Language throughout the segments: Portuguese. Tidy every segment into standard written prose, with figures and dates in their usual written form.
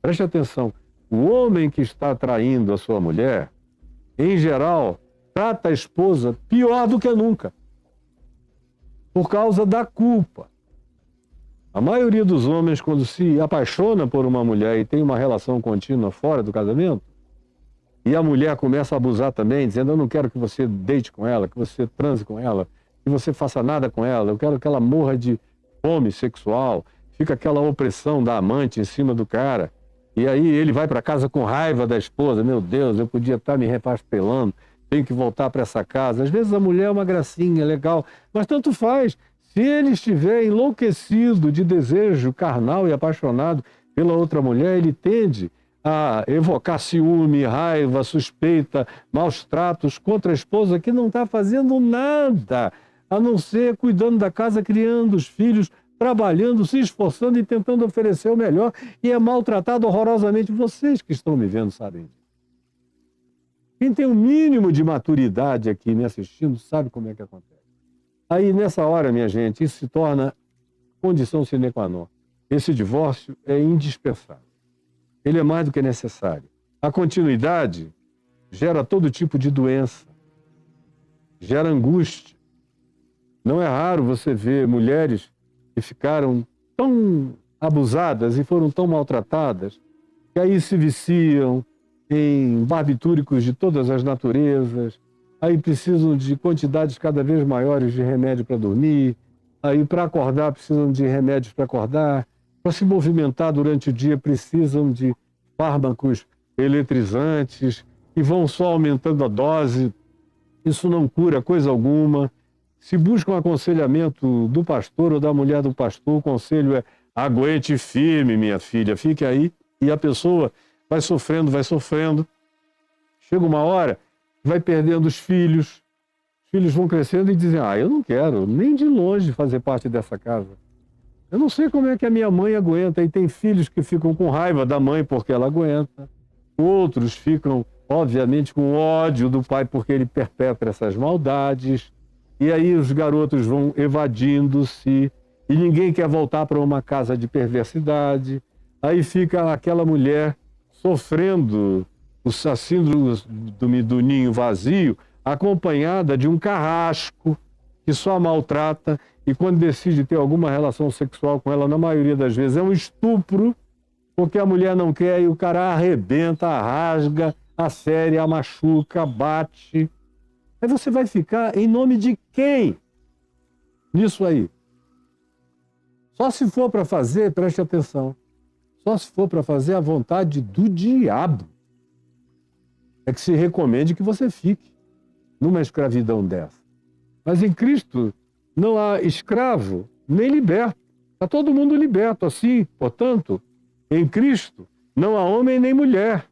Preste atenção, o homem que está traindo a sua mulher, em geral, trata a esposa pior do que nunca, por causa da culpa. A maioria dos homens, quando se apaixona por uma mulher e tem uma relação contínua fora do casamento, e a mulher começa a abusar também, dizendo: eu não quero que você deite com ela, que você transe com ela, que você faça nada com ela, eu quero que ela morra de fome sexual. Fica aquela opressão da amante em cima do cara. E aí ele vai para casa com raiva da esposa: meu Deus, eu podia estar me repastelando, tenho que voltar para essa casa. Às vezes a mulher é uma gracinha, legal, mas tanto faz. Se ele estiver enlouquecido de desejo carnal e apaixonado pela outra mulher, ele tende a evocar ciúme, raiva, suspeita, maus tratos contra a esposa, que não está fazendo nada, a não ser cuidando da casa, criando os filhos, trabalhando, se esforçando e tentando oferecer o melhor, e é maltratado horrorosamente. Vocês que estão me vendo sabem disso. Quem tem um mínimo de maturidade aqui me assistindo sabe como é que acontece. Aí, nessa hora, minha gente, isso se torna condição sine qua non. Esse divórcio é indispensável. Ele é mais do que necessário. A continuidade gera todo tipo de doença, gera angústia. Não é raro você ver mulheres que ficaram tão abusadas e foram tão maltratadas, que aí se viciam em barbitúricos de todas as naturezas, aí precisam de quantidades cada vez maiores de remédio para dormir, aí para acordar precisam de remédios para acordar, para se movimentar durante o dia precisam de fármacos eletrizantes que vão só aumentando a dose. Isso não cura coisa alguma. Se busca um aconselhamento do pastor ou da mulher do pastor, o conselho é: aguente firme, minha filha, fique aí. E a pessoa vai sofrendo, vai sofrendo. Chega uma hora, vai perdendo os filhos vão crescendo e dizem: eu não quero nem de longe fazer parte dessa casa. Eu não sei como é que a minha mãe aguenta. E tem filhos que ficam com raiva da mãe porque ela aguenta. Outros ficam, obviamente, com ódio do pai porque ele perpetra essas maldades. E aí os garotos vão evadindo-se e ninguém quer voltar para uma casa de perversidade. Aí fica aquela mulher sofrendo a síndrome do ninho vazio, acompanhada de um carrasco que só a maltrata, e quando decide ter alguma relação sexual com ela, na maioria das vezes é um estupro, porque a mulher não quer e o cara arrebenta, rasga, afere, a machuca, bate. Aí você vai ficar em nome de quem nisso aí? Só se for para fazer, preste atenção, só se for para fazer a vontade do diabo, é que se recomende que você fique numa escravidão dessa. Mas em Cristo não há escravo nem liberto. Está todo mundo liberto. Assim, portanto, em Cristo não há homem nem mulher.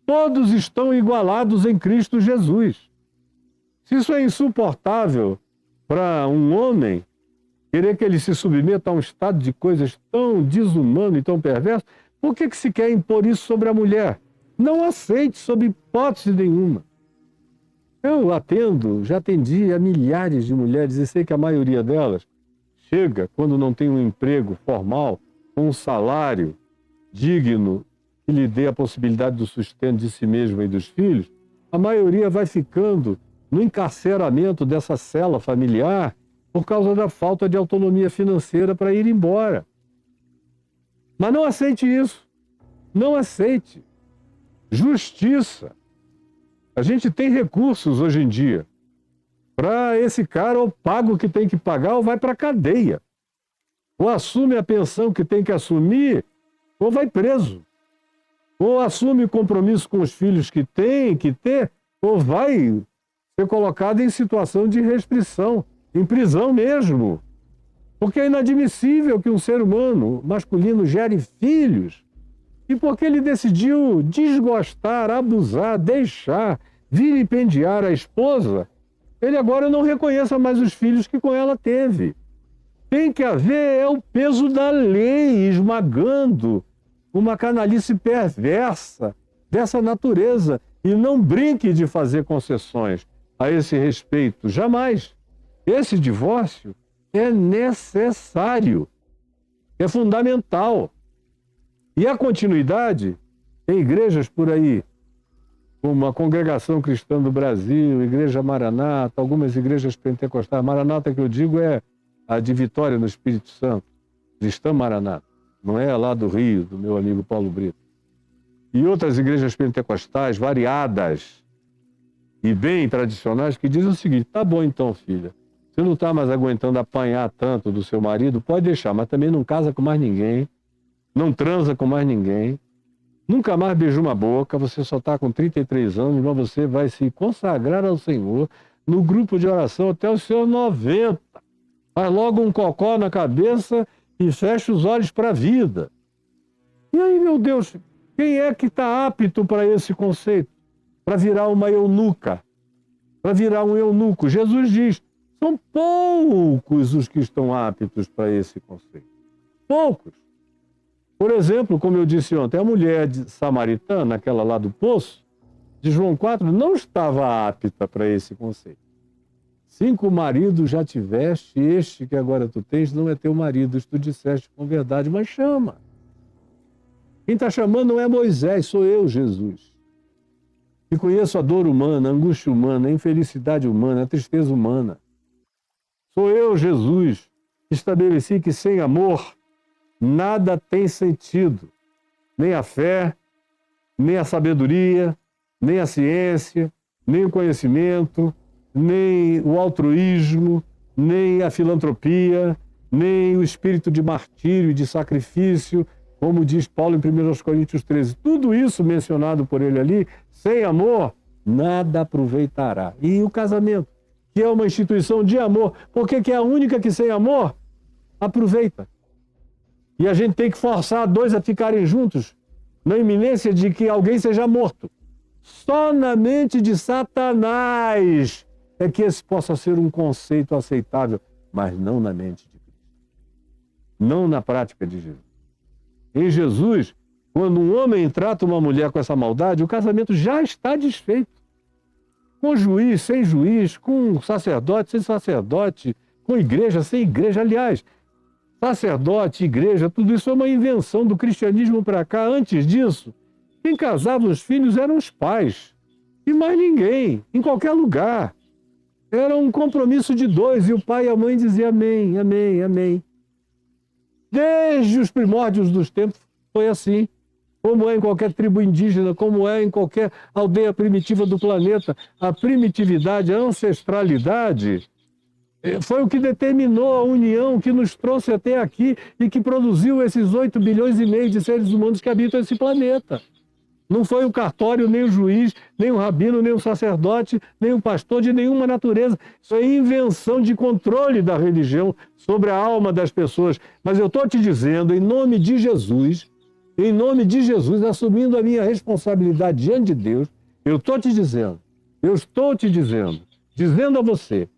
Todos estão igualados em Cristo Jesus. Se isso é insuportável para um homem, querer que ele se submeta a um estado de coisas tão desumano e tão perverso, por que se quer impor isso sobre a mulher? Não aceite sob hipótese nenhuma. Eu já atendi a milhares de mulheres e sei que a maioria delas chega, quando não tem um emprego formal, com um salário digno que lhe dê a possibilidade do sustento de si mesma e dos filhos, a maioria vai ficando no encarceramento dessa cela familiar por causa da falta de autonomia financeira para ir embora. Mas não aceite isso. Não aceite. Justiça. A gente tem recursos hoje em dia. Para esse cara, ou paga o que tem que pagar ou vai para a cadeia. Ou assume a pensão que tem que assumir, ou vai preso. Ou assume o compromisso com os filhos que tem que ter, ou vai ser colocado em situação de restrição, em prisão mesmo. Porque é inadmissível que um ser humano masculino gere filhos e porque ele decidiu desgostar, abusar, deixar, vilipendiar a esposa, ele agora não reconheça mais os filhos que com ela teve. Tem que haver o peso da lei esmagando uma canalice perversa dessa natureza. E não brinque de fazer concessões a esse respeito, jamais. Esse divórcio é necessário, é fundamental. E a continuidade em igrejas por aí, como a Congregação Cristã do Brasil, Igreja Maranata, algumas igrejas pentecostais. Maranata que eu digo é a de Vitória no Espírito Santo, Cristã Maranata, não é lá do Rio, do meu amigo Paulo Brito. E outras igrejas pentecostais variadas e bem tradicionais que dizem o seguinte: tá bom então, filha, você não está mais aguentando apanhar tanto do seu marido, pode deixar, mas também não casa com mais ninguém, não transa com mais ninguém, nunca mais beijou uma boca, você só está com 33 anos, mas você vai se consagrar ao Senhor no grupo de oração até os seus 90. Faz logo um cocó na cabeça e fecha os olhos para a vida. E aí, meu Deus, quem é que está apto para esse conceito? Para virar uma eunuca? Para virar um eunuco? Jesus diz, são poucos os que estão aptos para esse conceito. Poucos. Por exemplo, como eu disse ontem, a mulher samaritana, aquela lá do poço, de João 4, não estava apta para esse conceito. 5 maridos já tiveste, este que agora tu tens não é teu marido, isso tu disseste com verdade, mas chama. Quem está chamando não é Moisés, sou eu, Jesus. Que conheço a dor humana, a angústia humana, a infelicidade humana, a tristeza humana. Sou eu, Jesus, que estabeleci que sem amor nada tem sentido. Nem a fé, nem a sabedoria, nem a ciência, nem o conhecimento, nem o altruísmo, nem a filantropia, nem o espírito de martírio e de sacrifício, como diz Paulo em 1 Coríntios 13. Tudo isso mencionado por ele ali, sem amor, nada aproveitará. E o casamento, que é uma instituição de amor, porque que é a única que sem amor aproveita. E a gente tem que forçar dois a ficarem juntos, na iminência de que alguém seja morto. Só na mente de Satanás é que esse possa ser um conceito aceitável, mas não na mente de Cristo. Não na prática de Jesus. Em Jesus, quando um homem trata uma mulher com essa maldade, o casamento já está desfeito. Com juiz, sem juiz, com sacerdote, sem sacerdote, com igreja, sem igreja. Aliás, sacerdote, igreja, tudo isso é uma invenção do cristianismo para cá. Antes disso, quem casava os filhos eram os pais. E mais ninguém, em qualquer lugar. Era um compromisso de dois, e o pai e a mãe diziam amém, amém, amém. Desde os primórdios dos tempos foi assim. Como é em qualquer tribo indígena, como é em qualquer aldeia primitiva do planeta. A primitividade, a ancestralidade foi o que determinou a união que nos trouxe até aqui e que produziu esses 8 bilhões e meio de seres humanos que habitam esse planeta. Não foi o cartório, nem o juiz, nem o rabino, nem o sacerdote, nem o pastor de nenhuma natureza. Isso é invenção de controle da religião sobre a alma das pessoas. Mas eu estou te dizendo, em nome de Jesus, assumindo a minha responsabilidade diante de Deus, eu estou te dizendo, dizendo a você,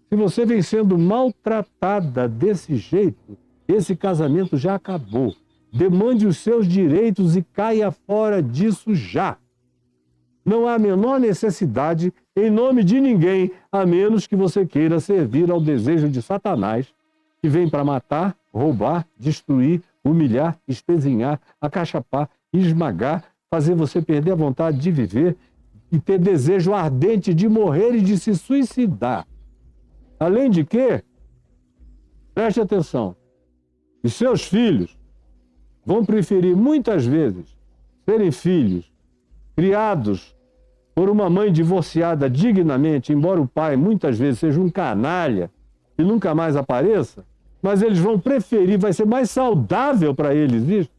se você vem sendo maltratada desse jeito, esse casamento já acabou. Demande os seus direitos e caia fora disso já. Não há a menor necessidade, em nome de ninguém, a menos que você queira servir ao desejo de Satanás, que vem para matar, roubar, destruir, humilhar, espezinhar, acachapar, esmagar, fazer você perder a vontade de viver e ter desejo ardente de morrer e de se suicidar. Além de que, preste atenção, os seus filhos vão preferir muitas vezes serem filhos criados por uma mãe divorciada dignamente, embora o pai muitas vezes seja um canalha e nunca mais apareça, mas eles vão preferir, vai ser mais saudável para eles isso,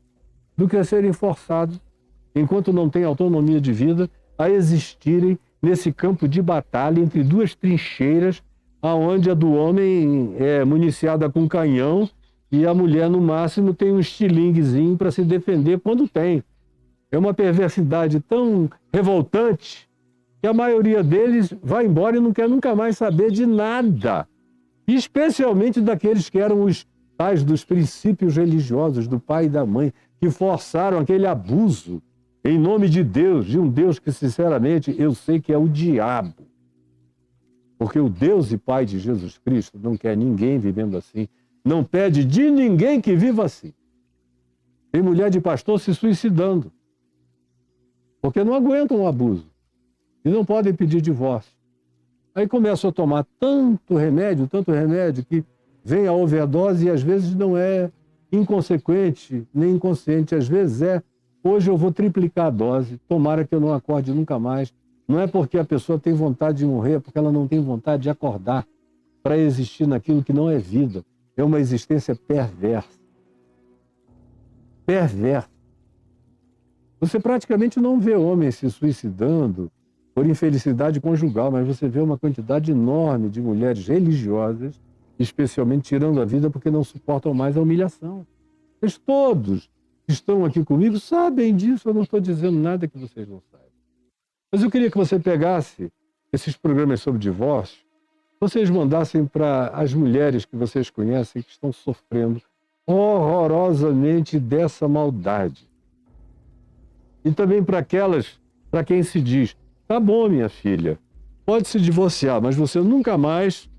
do que serem forçados, enquanto não têm autonomia de vida, a existirem nesse campo de batalha entre duas trincheiras, onde a do homem é municiada com canhão e a mulher, no máximo, tem um estilinguezinho para se defender quando tem. É uma perversidade tão revoltante que a maioria deles vai embora e não quer nunca mais saber de nada. Especialmente daqueles que eram os tais dos princípios religiosos do pai e da mãe, que forçaram aquele abuso em nome de Deus, de um Deus que, sinceramente, eu sei que é o diabo. Porque o Deus e Pai de Jesus Cristo não quer ninguém vivendo assim. Não pede de ninguém que viva assim. Tem mulher de pastor se suicidando, porque não aguentam o abuso e não podem pedir divórcio. Aí começam a tomar tanto remédio, que vem a overdose e às vezes não é inconsequente nem inconsciente, às vezes é, hoje eu vou triplicar a dose, tomara que eu não acorde nunca mais. Não é porque a pessoa tem vontade de morrer, é porque ela não tem vontade de acordar para existir naquilo que não é vida. É uma existência perversa. Perversa. Você praticamente não vê homens se suicidando por infelicidade conjugal, mas você vê uma quantidade enorme de mulheres religiosas, especialmente tirando a vida porque não suportam mais a humilhação. Mas todos que estão aqui comigo sabem disso, eu não estou dizendo nada que vocês não saibam. Mas eu queria que você pegasse esses programas sobre divórcio, vocês mandassem para as mulheres que vocês conhecem que estão sofrendo horrorosamente dessa maldade. E também para aquelas, para quem se diz, tá bom, minha filha, pode se divorciar, mas você nunca mais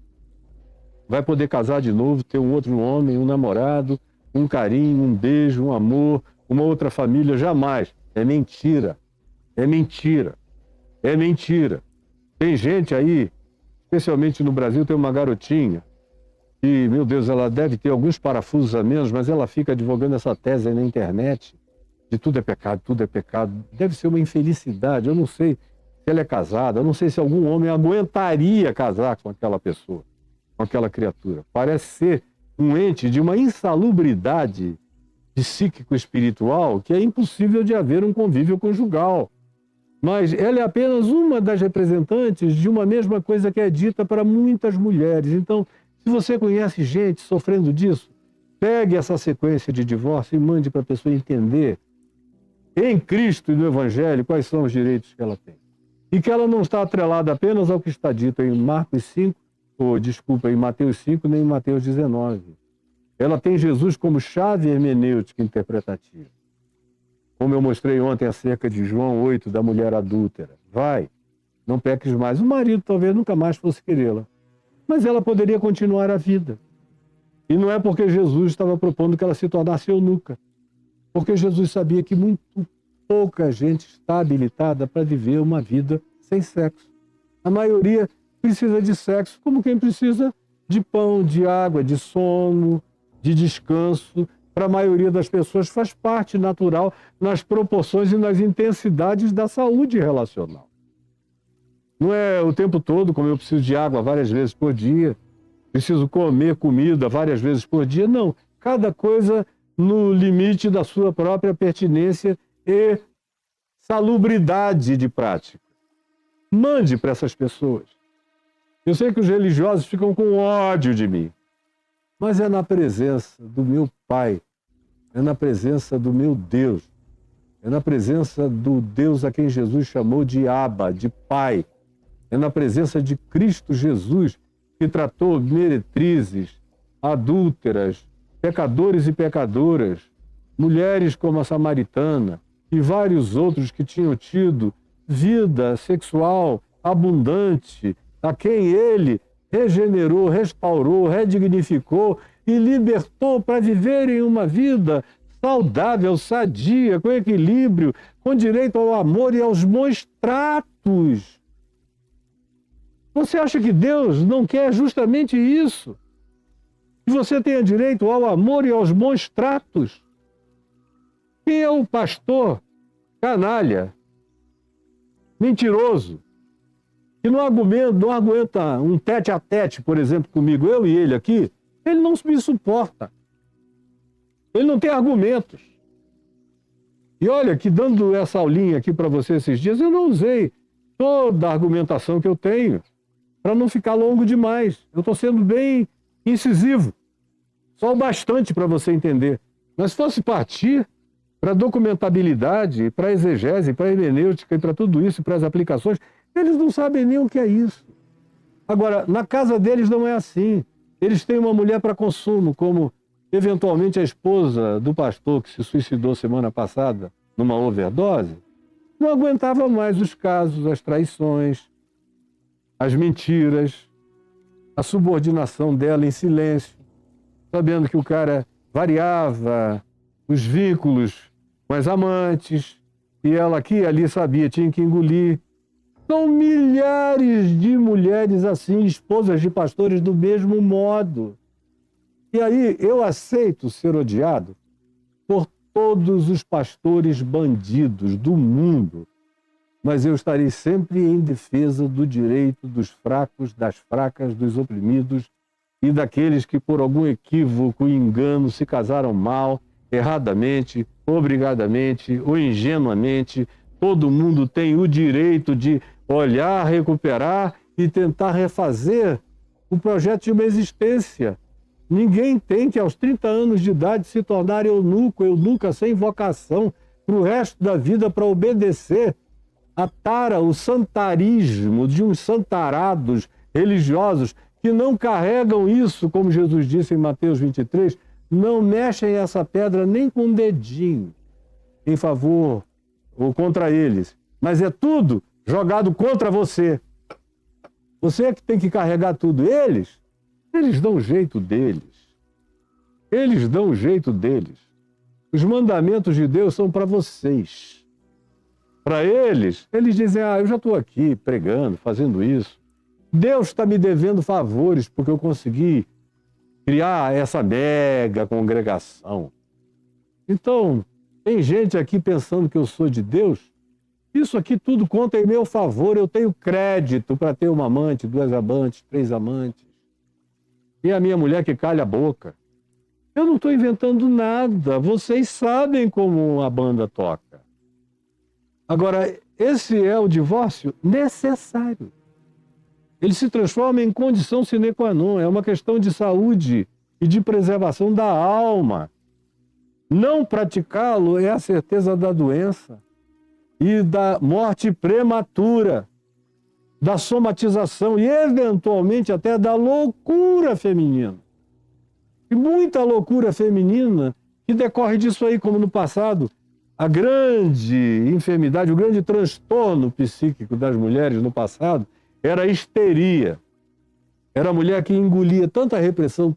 vai poder casar de novo, ter um outro homem, um namorado, um carinho, um beijo, um amor, uma outra família, jamais. É mentira. É mentira. É mentira. Tem gente aí, especialmente no Brasil, tem uma garotinha que, meu Deus, ela deve ter alguns parafusos a menos, mas ela fica advogando essa tese aí na internet de tudo é pecado, tudo é pecado. Deve ser uma infelicidade. Eu não sei se ela é casada, eu não sei se algum homem aguentaria casar com aquela pessoa, com aquela criatura. Parece ser um ente de uma insalubridade psíquico-espiritual que é impossível de haver um convívio conjugal. Mas ela é apenas uma das representantes de uma mesma coisa que é dita para muitas mulheres. Então, se você conhece gente sofrendo disso, pegue essa sequência de divórcio e mande para a pessoa entender, em Cristo e no Evangelho, quais são os direitos que ela tem. E que ela não está atrelada apenas ao que está dito em em Mateus 5, nem em Mateus 19. Ela tem Jesus como chave hermenêutica interpretativa. Como eu mostrei ontem acerca de João 8, da mulher adúltera. Vai, não peques mais. O marido talvez nunca mais fosse querê-la. Mas ela poderia continuar a vida. E não é porque Jesus estava propondo que ela se tornasse eunuca. Porque Jesus sabia que muito pouca gente está habilitada para viver uma vida sem sexo. A maioria precisa de sexo como quem precisa de pão, de água, de sono, de descanso. Para a maioria das pessoas faz parte natural nas proporções e nas intensidades da saúde relacional. Não é o tempo todo, como eu preciso de água várias vezes por dia, preciso comer comida várias vezes por dia. Não, cada coisa no limite da sua própria pertinência e salubridade de prática. Mande para essas pessoas. Eu sei que os religiosos ficam com ódio de mim, mas é na presença do meu Pai, é na presença do meu Deus, é na presença do Deus a quem Jesus chamou de Abba, de Pai, é na presença de Cristo Jesus, que tratou meretrizes, adúlteras, pecadores e pecadoras, mulheres como a samaritana e vários outros que tinham tido vida sexual abundante, a quem ele regenerou, restaurou, redignificou e libertou para viverem uma vida saudável, sadia, com equilíbrio, com direito ao amor e aos bons tratos. Você acha que Deus não quer justamente isso? Que você tenha direito ao amor e aos bons tratos? Quem é o pastor canalha, mentiroso, que não aguenta um tete-a-tete, por exemplo, comigo, eu e ele aqui, ele não me suporta. Ele não tem argumentos. E olha que dando essa aulinha aqui para você esses dias, eu não usei toda a argumentação que eu tenho para não ficar longo demais. Eu estou sendo bem incisivo. Só o bastante para você entender. Mas se fosse partir para documentabilidade, para exegese, para hermenêutica e para tudo isso, para as aplicações, eles não sabem nem o que é isso. Agora, na casa deles não é assim. Eles têm uma mulher para consumo, como eventualmente a esposa do pastor que se suicidou semana passada numa overdose, não aguentava mais os casos, as traições, as mentiras, a subordinação dela em silêncio, sabendo que o cara variava os vínculos com as amantes, e ela aqui e ali sabia, tinha que engolir. São milhares de mulheres assim, esposas de pastores do mesmo modo. E aí eu aceito ser odiado por todos os pastores bandidos do mundo, mas eu estarei sempre em defesa do direito dos fracos, das fracas, dos oprimidos e daqueles que por algum equívoco e engano se casaram mal, erradamente, obrigadamente ou ingenuamente. Todo mundo tem o direito de olhar, recuperar e tentar refazer o projeto de uma existência. Ninguém tem que, aos 30 anos de idade, se tornar eunuca sem vocação para o resto da vida para obedecer a tara, o santarismo de uns santarados religiosos que não carregam isso, como Jesus disse em Mateus 23, não mexem essa pedra nem com um dedinho em favor ou contra eles, mas é tudo jogado contra você. Você é que tem que carregar tudo. Eles dão o jeito deles. Eles dão o jeito deles. Os mandamentos de Deus são para vocês. Para eles dizem, eu já estou aqui pregando, fazendo isso. Deus está me devendo favores porque eu consegui criar essa mega congregação. Então, tem gente aqui pensando que eu sou de Deus. Isso aqui tudo conta em meu favor. Eu tenho crédito para ter uma amante, 2 amantes, 3 amantes. E a minha mulher que calha a boca. Eu não estou inventando nada. Vocês sabem como a banda toca. Agora, esse é o divórcio necessário. Ele se transforma em condição sine qua non. É uma questão de saúde e de preservação da alma. Não praticá-lo é a certeza da doença e da morte prematura, da somatização e, eventualmente, até da loucura feminina. E muita loucura feminina que decorre disso aí, como no passado, a grande enfermidade, o grande transtorno psíquico das mulheres no passado era a histeria. Era a mulher que engolia tanta repressão,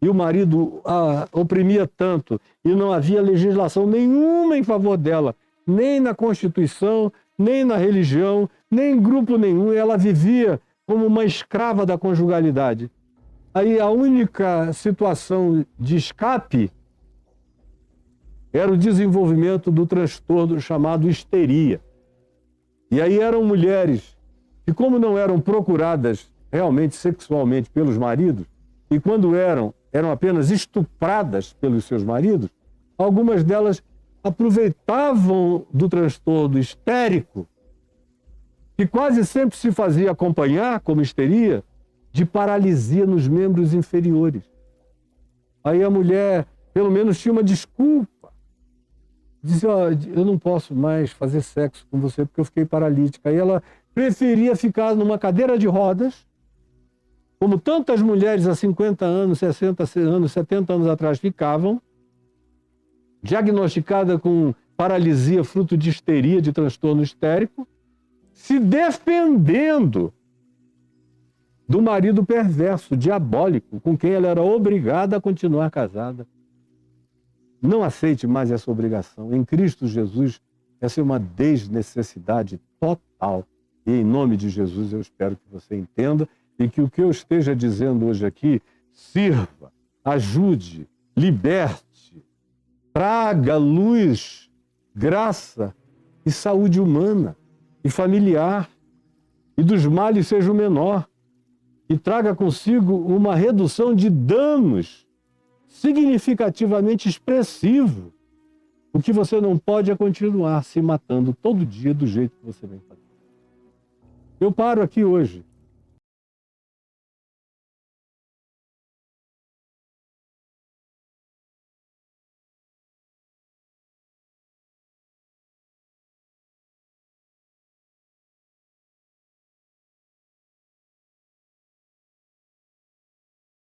e o marido a oprimia tanto, e não havia legislação nenhuma em favor dela, nem na Constituição, nem na religião, nem em grupo nenhum. Ela vivia como uma escrava da conjugalidade. Aí a única situação de escape era o desenvolvimento do transtorno chamado histeria. E aí eram mulheres que, como não eram procuradas realmente sexualmente pelos maridos, e quando eram apenas estupradas pelos seus maridos, algumas delas aproveitavam do transtorno histérico, que quase sempre se fazia acompanhar, como histeria, de paralisia nos membros inferiores. Aí a mulher, pelo menos, tinha uma desculpa. Dizia, eu não posso mais fazer sexo com você porque eu fiquei paralítica. Aí ela preferia ficar numa cadeira de rodas, como tantas mulheres há 50 anos, 60 anos, 70 anos atrás ficavam, diagnosticada com paralisia fruto de histeria, de transtorno histérico, se defendendo do marido perverso, diabólico, com quem ela era obrigada a continuar casada. Não aceite mais essa obrigação. Em Cristo Jesus, essa é uma desnecessidade total. E em nome de Jesus eu espero que você entenda e que o que eu esteja dizendo hoje aqui sirva, ajude, liberte, traga luz, graça e saúde humana e familiar, e dos males seja o menor, e traga consigo uma redução de danos significativamente expressivo. O que você não pode é continuar se matando todo dia do jeito que você vem fazendo. Eu paro aqui hoje